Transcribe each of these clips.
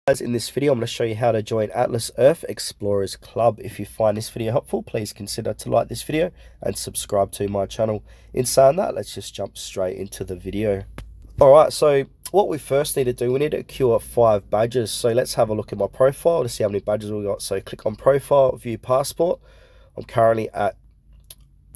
Guys, in this video, I'm going to show you how to join Atlas Earth Explorers Club. If you find this video helpful, please consider to like this video and subscribe to my channel. In saying that, let's just jump straight into the video. Alright, so what we first need to do, we need to accrue 5 badges. So let's have a look at my profile to see how many badges we got. So click on profile, view passport. I'm currently at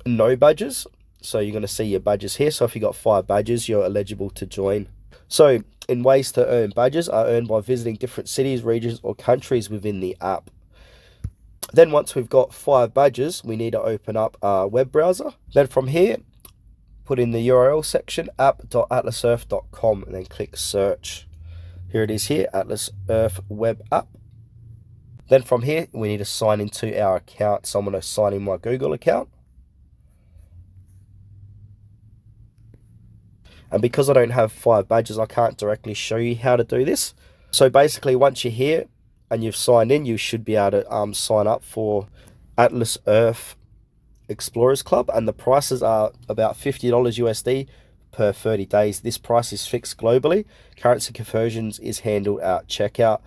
no badges. So you're going to see your badges here. So if you got 5 badges, you're eligible to join. So in ways to earn badges are earned by visiting different cities, regions, or countries within the app. Then once we've got 5 badges, we need to open up our web browser. Then from here, put in the URL section, app.atlasearth.com, and then click search. Here it is here, Atlas Earth web app. Then from here, we need to sign into our account. So I'm going to sign in my Google account. And because I don't have 5 badges, I can't directly show you how to do this. So basically, once you're here and you've signed in, you should be able to sign up for Atlas Earth Explorers Club. And the prices are about $50 USD per 30 days. This price is fixed globally. Currency conversions is handled at checkout.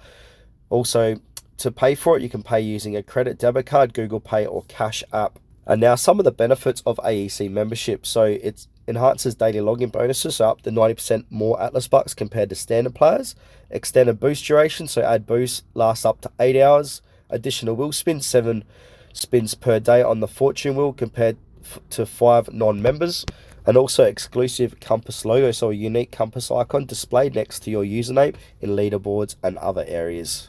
Also, to pay for it, you can pay using a credit debit card, Google Pay, or Cash App. And now some of the benefits of AEC membership. So it enhances daily login bonuses, so up to 90% more Atlas bucks compared to standard players. Extended boost duration, so add boost lasts up to 8 hours. Additional wheel spins, 7 spins per day on the fortune wheel compared to 5 non-members. And also exclusive compass logo, so a unique compass icon displayed next to your username in leaderboards and other areas.